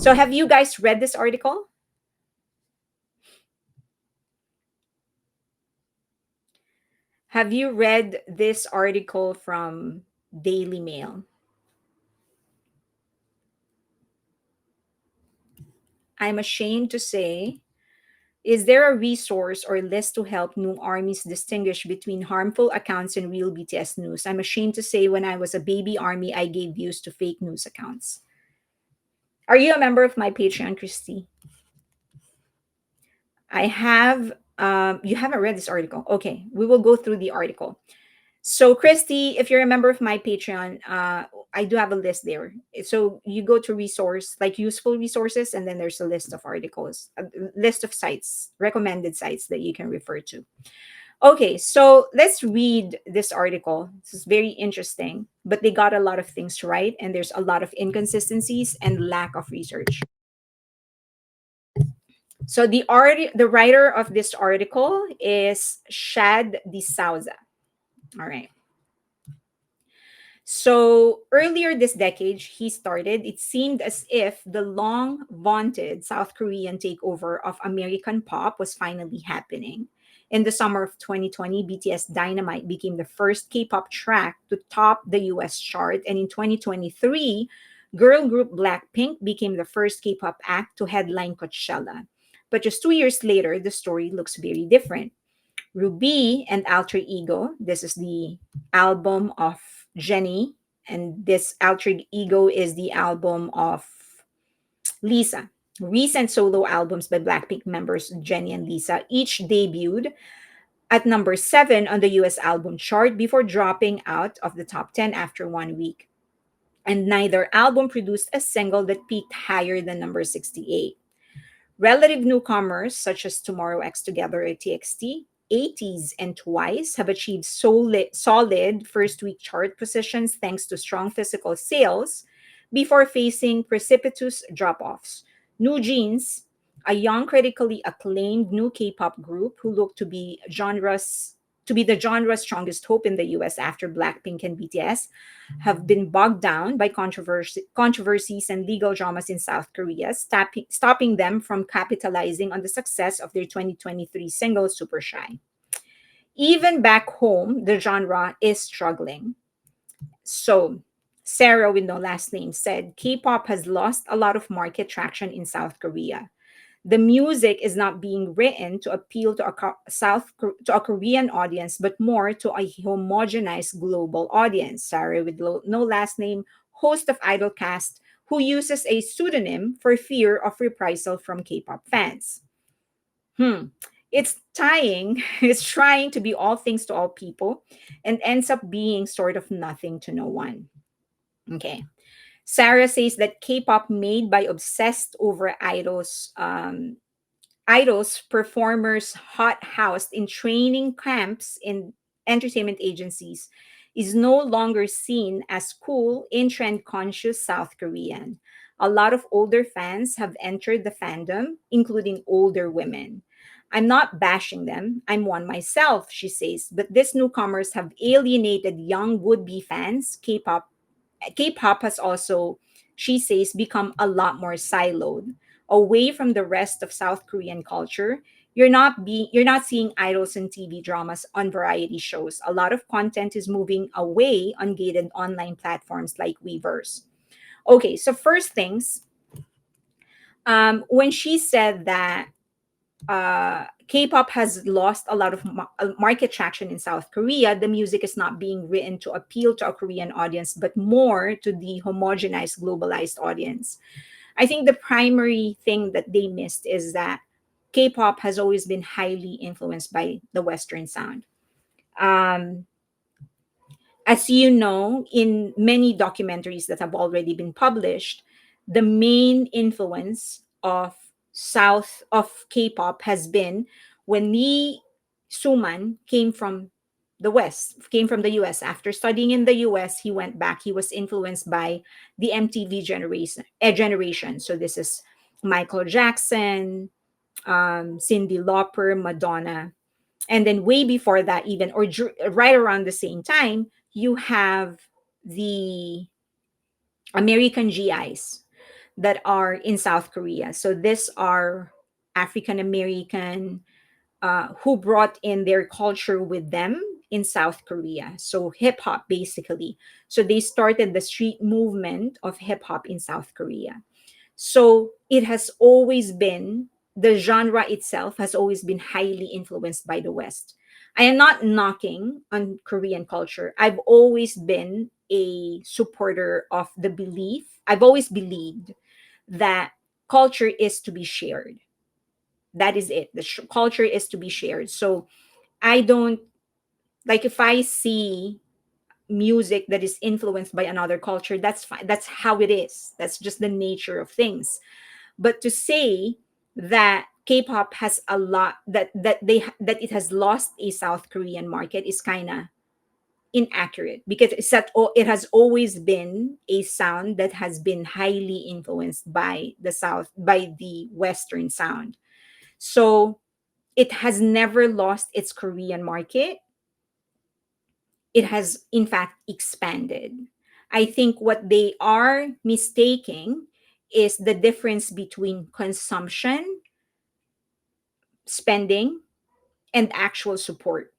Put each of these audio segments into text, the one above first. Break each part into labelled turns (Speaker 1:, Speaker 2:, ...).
Speaker 1: So have you guys read this article? Have you read this article from Daily Mail? I'm ashamed to say, is there a resource or list to help new armies distinguish between harmful accounts and real BTS news? I'm ashamed to say when I was a baby army, I gave views to fake news accounts. Are you a member of my Patreon, Christy? I have, you haven't read this article. Okay, we will go through the article. So, Christy, if you're a member of my Patreon, I do have a list there. So you go to resource, like useful resources, and then there's a list of articles, a list of sites, recommended sites that you can refer to. Okay, so let's read this article. This is very interesting, but they got a lot of things right, and there's a lot of inconsistencies and lack of research. So the writer of this article is Shad de Souza. All right. So earlier this decade, he started, it seemed as if the long vaunted South Korean takeover of American pop was finally happening. In the summer of 2020, BTS Dynamite became the first K pop track to top the US chart. And in 2023, girl group Blackpink became the first K pop act to headline Coachella. But just 2 years later, the story looks very different. Ruby and Alter Ego. This is the album of Jenny, and this Alter Ego is the album of Lisa. Recent solo albums by Blackpink members Jenny and Lisa each debuted at number 7 on the US album chart before dropping out of the top 10 after 1 week. And neither album produced a single that peaked higher than number 68. Relative newcomers such as Tomorrow X Together or TXT, 80s, and Twice have achieved solid first week chart positions thanks to strong physical sales before facing precipitous drop offs. New Jeans, a young, critically acclaimed new K pop group who look to be the genre's strongest hope in the US after Blackpink and BTS, have been bogged down by controversies and legal dramas in South Korea, stopping them from capitalizing on the success of their 2023 single Super Shy. Even back home, the genre is struggling. So, Sarah, with no last name, said K pop has lost a lot of market traction in South Korea. The music is not being written to appeal to to a Korean audience, but more to a homogenized global audience. Sarah, with no last name, host of Idolcast, who uses a pseudonym for fear of reprisal from K-pop fans. It's tying, it's trying to be all things to all people, and ends up being sort of nothing to no one. Okay. Sarah says that K-pop made by obsessed over idols, performers hot housed in training camps in entertainment agencies is no longer seen as cool in trend conscious South Korean. A lot of older fans have entered the fandom, including older women. I'm not bashing them. I'm one myself, she says, but these newcomers have alienated young would be fans. K-pop has also, she says, become a lot more siloed, away from the rest of South Korean culture. You're not seeing idols and TV dramas on variety shows. A lot of content is moving away on gated online platforms like Weverse. Okay, so first things, when she said that K-pop has lost a lot of market traction in South Korea. The music is not being written to appeal to a Korean audience, but more to the homogenized, globalized audience. I think the primary thing that they missed is that K-pop has always been highly influenced by the Western sound. Um, as you know, in many documentaries that have already been published, the main influence of South of K-pop has been when Lee Suman came from the US. After studying in the US, he went back. He was influenced by the MTV generation. So this is Michael Jackson, Cyndi Lauper, Madonna, and then way before that, even right around the same time, you have the American GIs. that are in South Korea. So these are African American who brought in their culture with them in South Korea. So hip hop, basically. So they started the street movement of hip hop in South Korea. So it has always been, the genre itself has always been highly influenced by the West. I am not knocking on Korean culture. I've always been a supporter of the belief. I've always believed that culture is to be shared. That is it. Culture is to be shared. So I don't, like, if I see music that is influenced by another culture, that's fine. That's how it is. That's just the nature of things. But to say that K-pop has a lot, that it has lost a South Korean market is kind of inaccurate, because it has always been a sound that has been highly influenced by the Western sound. So it has never lost its Korean market. It has, in fact, expanded. I think what they are mistaking is the difference between consumption, spending, and actual support.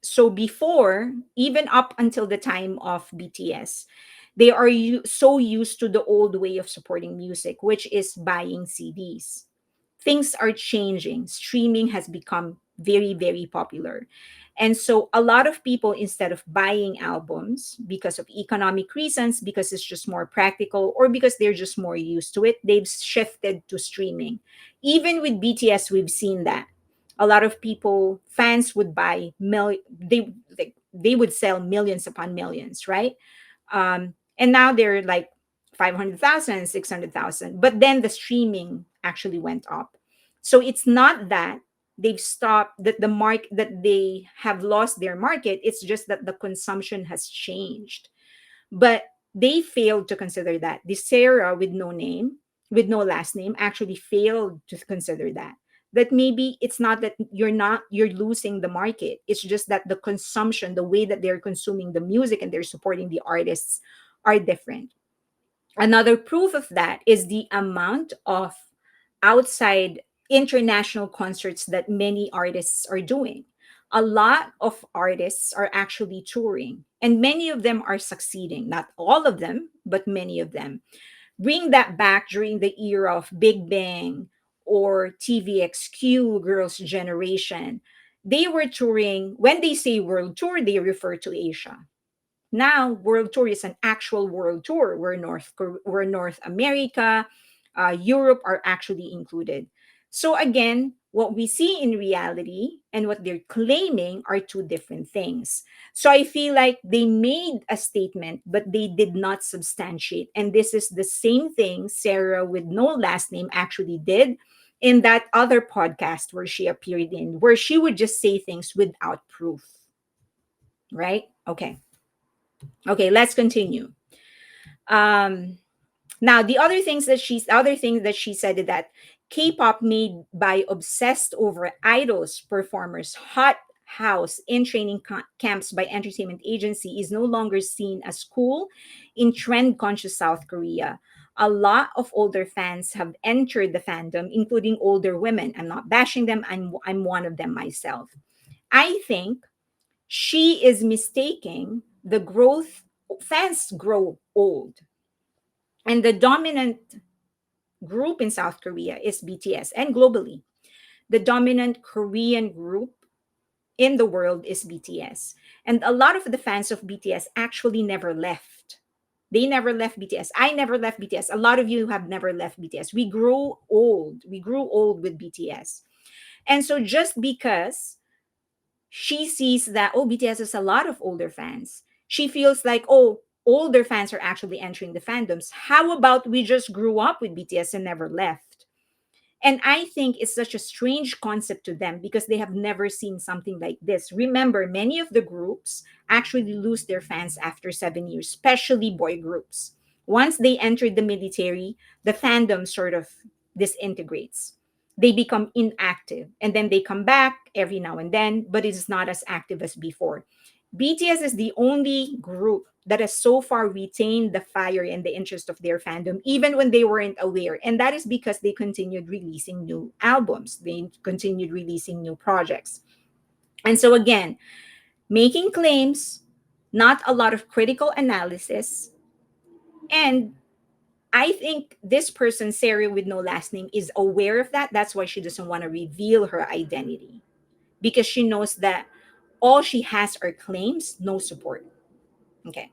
Speaker 1: So before, even up until the time of BTS, they are so used to the old way of supporting music, which is buying CDs. Things are changing. Streaming has become very, very popular. And so a lot of people, instead of buying albums because of economic reasons, because it's just more practical, or because they're just more used to it, they've shifted to streaming. Even with BTS, we've seen that. A lot of people, fans would buy they would sell millions upon millions, right? And now they're like 500,000, 600,000. But then the streaming actually went up. So it's not that they've stopped, that that they have lost their market. It's just that the consumption has changed. But they failed to consider that. The Sarah with no name, with no last name, actually failed to consider that. That maybe it's not that you're losing the market. It's just that the consumption, the way that they're consuming the music and they're supporting the artists are different. Another proof of that is the amount of outside international concerts that many artists are doing. A lot of artists are actually touring, and many of them are succeeding. Not all of them, but many of them. Bring that back during the era of Big Bang or TVXQ, Girls' Generation. They were touring. When they say world tour, they refer to Asia. Now world tour is an actual world tour where North America, Europe are actually included. So again, what we see in reality and what they're claiming are two different things. So I feel like they made a statement, but they did not substantiate. And this is the same thing Sarah with no last name actually did in that other podcast where she appeared in, where she would just say things without proof. Right? Okay. Okay, let's continue. Um, Now, the other thing that she said is that K-pop made by obsessed over idols, performers, hot house in training camps by entertainment agency is no longer seen as cool in trend conscious South Korea. A lot of older fans have entered the fandom, including older women. I'm not bashing them. I'm one of them myself. I think she is mistaking the growth. Fans grow old, and the dominant group in South Korea is BTS, and globally the dominant Korean group in the world is BTS. And a lot of the fans of BTS actually never left. They never left BTS. I never left BTS. A lot of you have never left BTS. We grew old with BTS. And so just because she sees that, oh, BTS has a lot of older fans, she feels like, oh, older fans are actually entering the fandoms. How about we just grew up with BTS and never left? And I think it's such a strange concept to them because they have never seen something like this. Remember, many of the groups actually lose their fans after 7 years, especially boy groups. Once they enter the military, the fandom sort of disintegrates. They become inactive and then they come back every now and then, but it is not as active as before. BTS is the only group that has so far retained the fire and the interest of their fandom, even when they weren't aware. And that is because they continued releasing new albums, they continued releasing new projects. And so, again, making claims, not a lot of critical analysis. And I think this person, Sarah with no last name, is aware of that. That's why she doesn't want to reveal her identity, because she knows that all she has are claims, no support. Okay.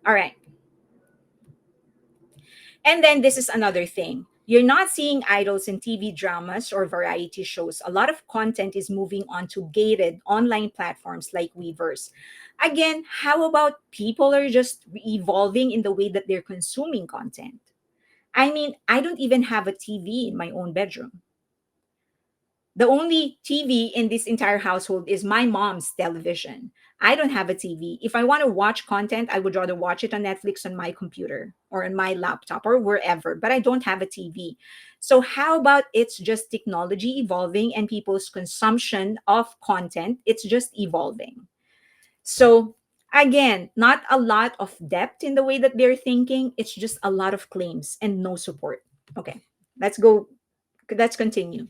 Speaker 1: All right. And then this is another thing. You're not seeing idols in TV dramas or variety shows. A lot of content is moving on to gated online platforms like Weverse. Again, how about people are just evolving in the way that they're consuming content? I mean, I don't even have a TV in my own bedroom. The only TV in this entire household is my mom's television. I don't have a TV. If I want to watch content, I would rather watch it on Netflix on my computer or on my laptop or wherever, but I don't have a TV. So, how about it's just technology evolving and people's consumption of content? It's just evolving. So, again, not a lot of depth in the way that they're thinking. It's just a lot of claims and no support. Okay, let's go. Let's continue.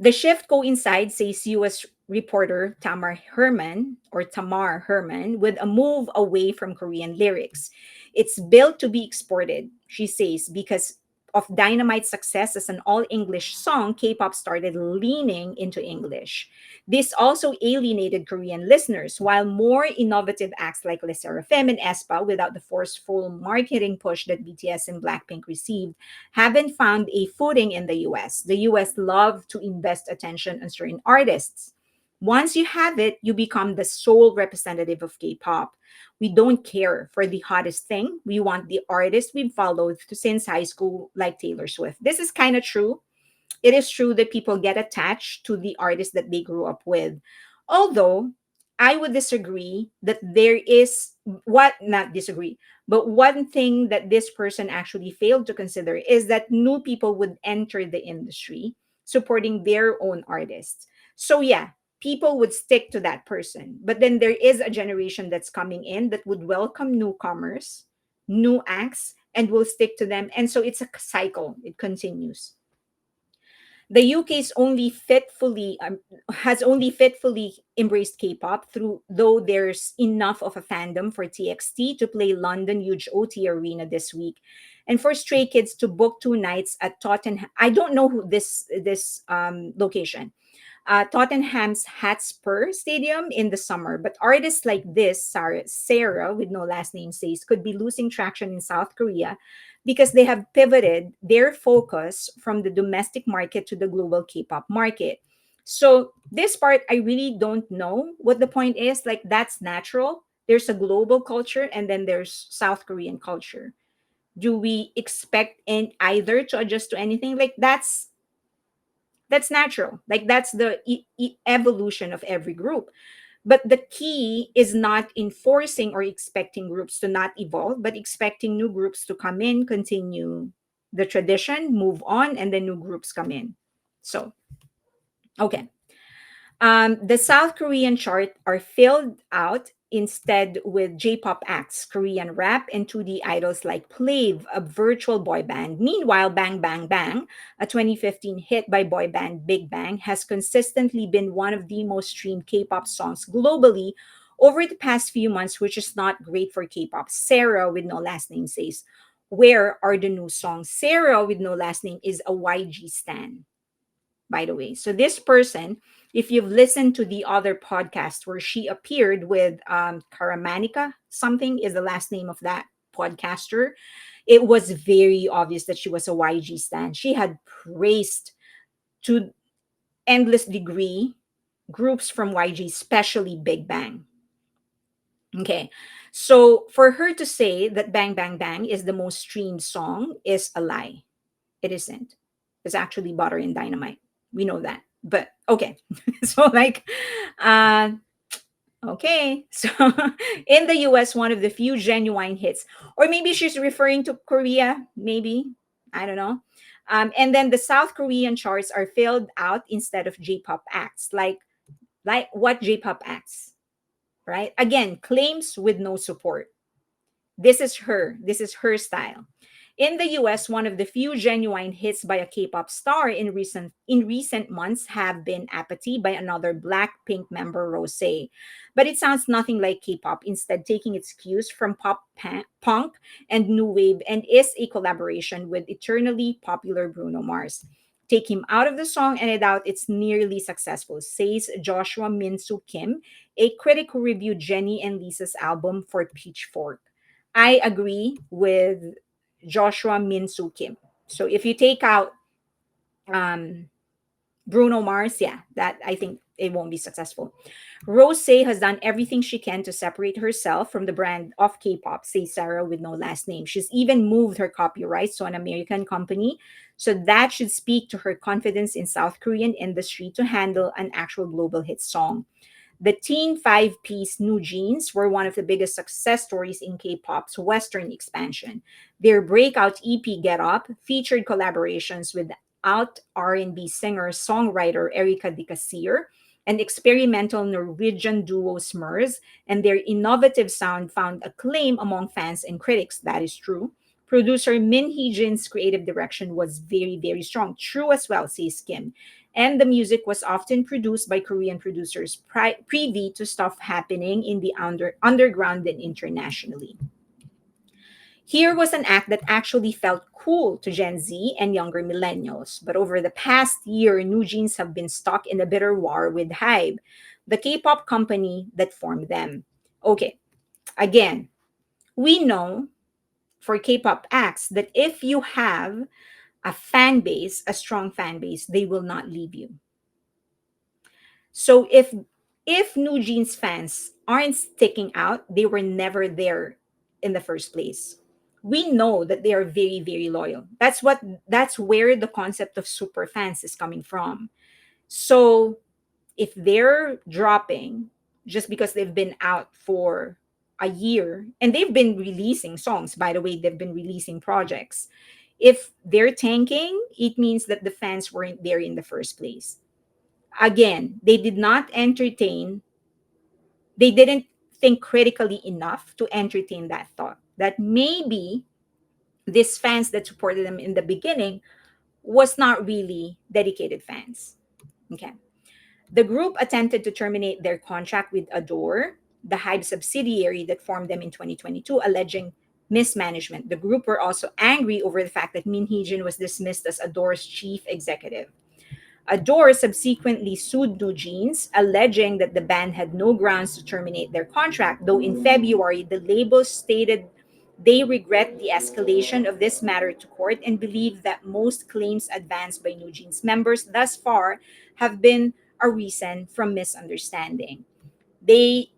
Speaker 1: The shift coincides, says US reporter Tamar Herman, with a move away from Korean lyrics. It's built to be exported, she says, because of Dynamite's success as an all English song, K pop started leaning into English. This also alienated Korean listeners, while more innovative acts like Le Sserafim and aespa, without the forceful marketing push that BTS and Blackpink received, haven't found a footing in the US. The US love to invest attention on certain artists. Once you have it, you become the sole representative of K pop. We don't care for the hottest thing. We want the artist we've followed since high school, like Taylor Swift. This is kind of true. It is true that people get attached to the artist that they grew up with. Although I would disagree that there is what not disagree, but one thing that this person actually failed to consider is that new people would enter the industry supporting their own artists. So yeah, people would stick to that person. But then there is a generation that's coming in that would welcome newcomers, new acts, and will stick to them. And so it's a cycle, it continues. The UK's only fitfully has only fitfully embraced K-pop through though there's enough of a fandom for TXT to play London Huge OT Arena this week, and for Stray Kids to book 2 nights at Tottenham. I don't know who this location. Tottenham's Hotspur Stadium in the summer. But artists like this, Sarah with no last name, says could be losing traction in South Korea because they have pivoted their focus from the domestic market to the global K-pop market. So this part, I really don't know what the point is. Like that's natural. There's a global culture and then there's South Korean culture. Do we expect either to adjust to anything? Like that's natural. Like that's the evolution of every group. But the key is not enforcing or expecting groups to not evolve, but expecting new groups to come in, continue the tradition, move on, and then new groups come in. So, okay. The South Korean chart are filled out instead with J-pop acts, Korean rap, and 2D idols like Plave, a virtual boy band. Meanwhile, Bang Bang Bang, a 2015 hit by boy band Big Bang, has consistently been one of the most streamed K-pop songs globally over the past few months, which is not great for K-pop. Sarah, with no last name, says, "Where are the new songs?" Sarah, with no last name, is a YG stan, by the way. So this person, if you've listened to the other podcast where she appeared with Karamanika, something is the last name of that podcaster, it was very obvious that she was a YG stan. She had praised to endless degree groups from YG, especially Big Bang. Okay. So for her to say that Bang Bang Bang is the most streamed song is a lie. It isn't. It's actually Butter and Dynamite. We know that. But okay. So like uh okay. So in the US, one of the few genuine hits. Or maybe she's referring to Korea, maybe. I don't know. And then the South Korean charts are filled out instead of J-pop acts. Like what J-pop acts? right? Again, claims with no support. This is her. This is her style. In the US, one of the few genuine hits by a K-pop star in recent months have been Apathy by another Blackpink member, Rose. But it sounds nothing like K-pop, instead taking its cues from punk and new wave, and is a collaboration with eternally popular Bruno Mars. Take him out of the song and I doubt it's nearly successful, says Joshua Minsu Kim, a critic who reviewed Jenny and Lisa's album for Pitchfork. I agree with Joshua Minsu Kim. So if you take out um, Bruno Mars, yeah, that I think it won't be successful. Rose has done everything she can to separate herself from the brand of K-pop, says Sarah with no last name. She's even moved her copyrights to an American company. So that should speak to her confidence in South Korean industry to handle an actual global hit song. The teen five piece New Jeans were one of the biggest success stories in K pop's Western expansion. Their breakout EP Get Up featured collaborations with out R&B singer songwriter Erika Dicasier and experimental Norwegian duo Smurs, and their innovative sound found acclaim among fans and critics. That is true. Producer Min Hee Jin's creative direction was very, very strong. True as well, says Kim, and the music was often produced by Korean producers privy to stuff happening in the underground and internationally. Here was an act that actually felt cool to Gen Z and younger millennials. But over the past year, New Jeans have been stuck in a bitter war with Hybe, the K pop company that formed them. Okay, again, we know for K pop acts that if you have a fan base, a strong fan base, they will not leave you. So if New Jeans fans aren't sticking out, they were never there in the first place. We know that they are very, very loyal. That's where the concept of super fans is coming from. So if they're dropping just because they've been out for a year, and they've been releasing songs, by the way, they've been releasing projects. If they're tanking, it means that the fans weren't there in the first place. Again, they didn't think critically enough to entertain that thought that maybe these fans that supported them in the beginning was not really dedicated fans. Okay. The group attempted to terminate their contract with Adore, the Hybe subsidiary that formed them in 2022, alleging mismanagement. The group were also angry over the fact that Min Hee-jin was dismissed as Adore's chief executive. Adore subsequently sued New Jeans, alleging that the band had no grounds to terminate their contract, though in February, the label stated they regret the escalation of this matter to court and believe that most claims advanced by New Jeans members thus far have been arisen from misunderstanding. They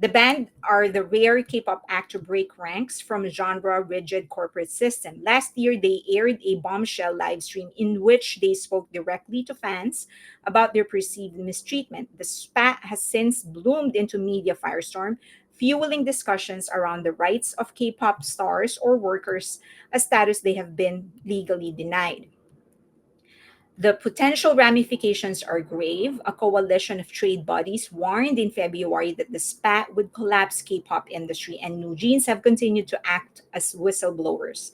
Speaker 1: the band are the rare K-pop act to break ranks from genre rigid corporate system. Last year they aired a bombshell live stream in which they spoke directly to fans about their perceived mistreatment. The spat has since bloomed into media firestorm, fueling discussions around the rights of K-pop stars or workers, a status they have been legally denied. The potential ramifications are grave. A coalition of trade bodies warned in February that the spat would collapse K-pop industry, and New Jeans have continued to act as whistleblowers.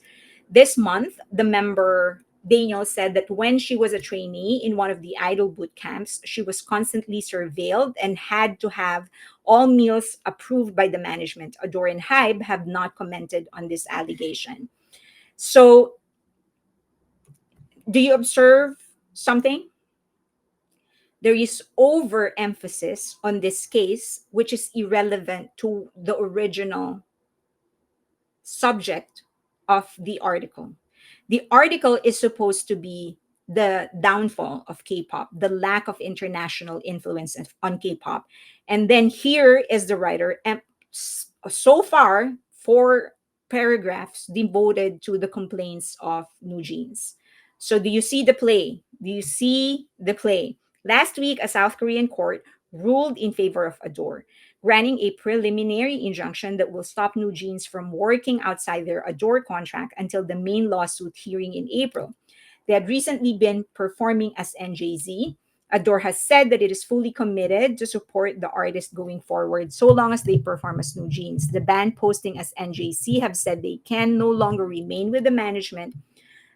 Speaker 1: This month, the member Daniel said that when she was a trainee in one of the idol boot camps, she was constantly surveilled and had to have all meals approved by the management. Adore and Hybe have not commented on this allegation. So, do you observe something? There is overemphasis on this case, which is irrelevant to the original subject of the article. The article is supposed to be the downfall of K-pop, the lack of international influence on K-pop. And then here is the writer, and so far, 4 paragraphs devoted to the complaints of New Jeans. So do you see the play? Do you see the play? Last week, a South Korean court ruled in favor of Adore, granting a preliminary injunction that will stop New Jeans from working outside their Adore contract until the main lawsuit hearing in April. They had recently been performing as NJZ, Adore has said that it is fully committed to support the artist going forward so long as they perform as New Jeans. The band, posting as NJC, have said they can no longer remain with the management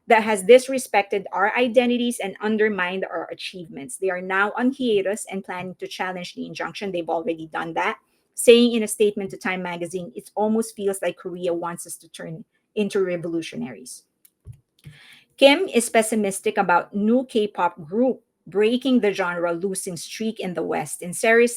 Speaker 1: that has disrespected our identities and undermined our achievements. They are now on hiatus and planning to challenge the injunction. They've already done that, saying in a statement to Time magazine, it almost feels like Korea wants us to turn into revolutionaries. Kim is pessimistic about new K-pop group breaking the genre losing streak in the West. And Sarah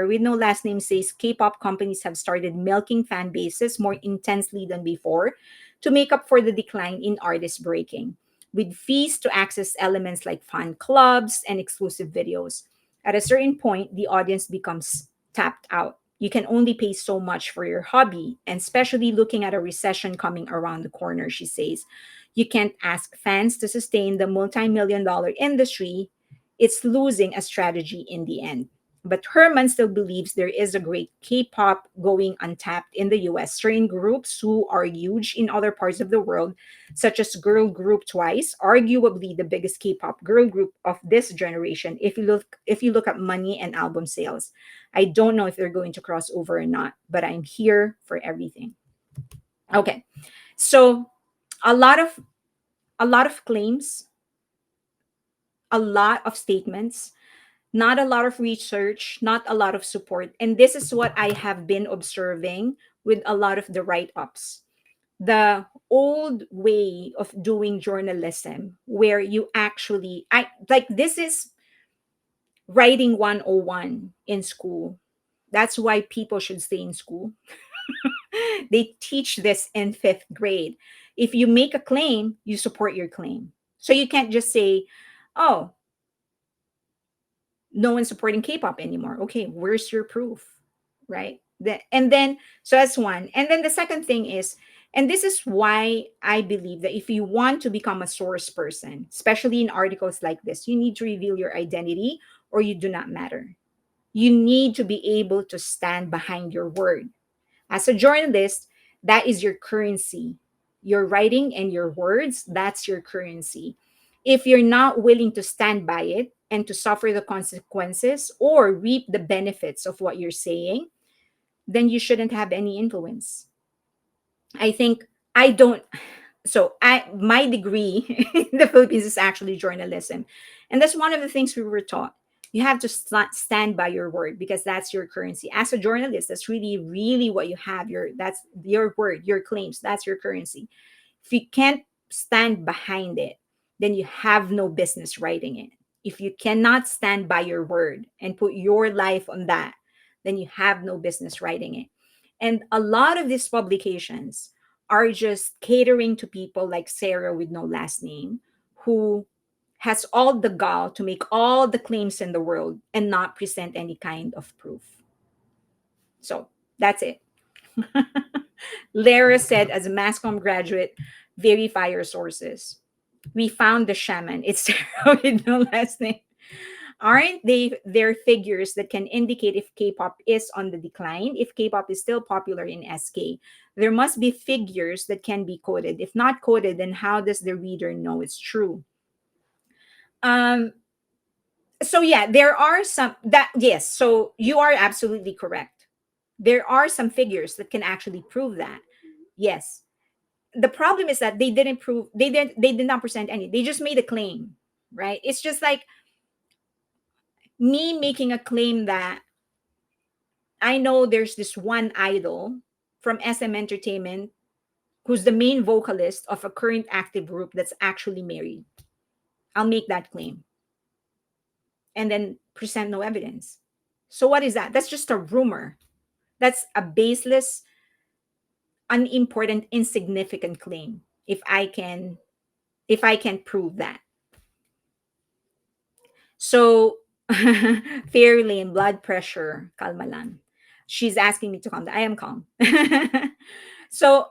Speaker 1: with no last name says K-pop companies have started milking fan bases more intensely than before to make up for the decline in artist breaking, with fees to access elements like fan clubs and exclusive videos. At a certain point, the audience becomes tapped out. You can only pay so much for your hobby, and especially looking at a recession coming around the corner, she says. You can't ask fans to sustain the multi-million-dollar industry. It's losing a strategy in the end. But Herman still believes there is a great K-pop going untapped in the US. Certain groups who are huge in other parts of the world, such as girl group Twice, arguably the biggest K-pop girl group of this generation. If you look at money and album sales, I don't know if they're going to cross over or not, but I'm here for everything. Okay, so a lot of a lot of claims, a lot of statements, not a lot of research, not a lot of support. And this is what I have been observing with a lot of the write-ups. The old way of doing journalism where you actually I like this is writing 101 in school. That's why people should stay in school. They teach this in fifth grade. If you make a claim, you support your claim. So you can't just say, oh, no one's supporting K-pop anymore. Okay, where's your proof? Right? And then, so that's one. And then the second thing is, and this is why I believe that if you want to become a source person, especially in articles like this, you need to reveal your identity or you do not matter. You need to be able to stand behind your word. As a journalist, that is your currency. Your writing and your words, that's your currency. If you're not willing to stand by it and to suffer the consequences or reap the benefits of what you're saying, then you shouldn't have any influence. I think I don't so I my degree in the Philippines is actually journalism. And that's one of the things we were taught. You have to stand by your word because that's your currency. As a journalist, that's really what you have. That's your word, your claims, that's your currency. If you can't stand behind it, then you have no business writing it. If you cannot stand by your word and put your life on that, then you have no business writing it. And a lot of these publications are just catering to people like Sarah with no last name, who has all the gall to make all the claims in the world and not present any kind of proof. So that's it. Lara said, as a MASCOM graduate, verify your sources. We found the shaman. It's Sarah with no last name. Aren't they there figures that can indicate if K-pop is on the decline, if K-pop is still popular in SK? There must be figures that can be quoted. If not quoted, then how does the reader know it's true? Um, so yeah, there are some that yes, so you are absolutely correct. There are some figures that can actually prove that. Yes. The problem is that they did not present any. They just made a claim, right? It's just like me making a claim that I know there's this one idol from SM Entertainment who's the main vocalist of a current active group that's actually married. I'll make that claim and then present no evidence. So what is that? That's just a rumor. That's a baseless, unimportant, insignificant claim. If I can prove that. So fairly in blood pressure, kalma lang. She's asking me to calm down. I am calm. so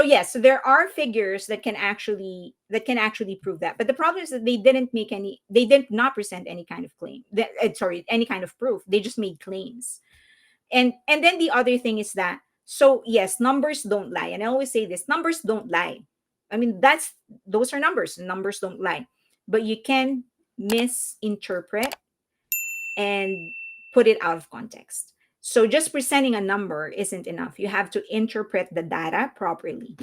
Speaker 1: yes, so there are figures that can actually prove that. But the problem is that they did not present any kind of claim. Sorry, any kind of proof. They just made claims. And then the other thing is that, so yes, numbers don't lie. And I always say this, numbers don't lie. I mean, those are numbers, and numbers don't lie. But you can misinterpret and put it out of context. So just presenting a number isn't enough. You have to interpret the data properly.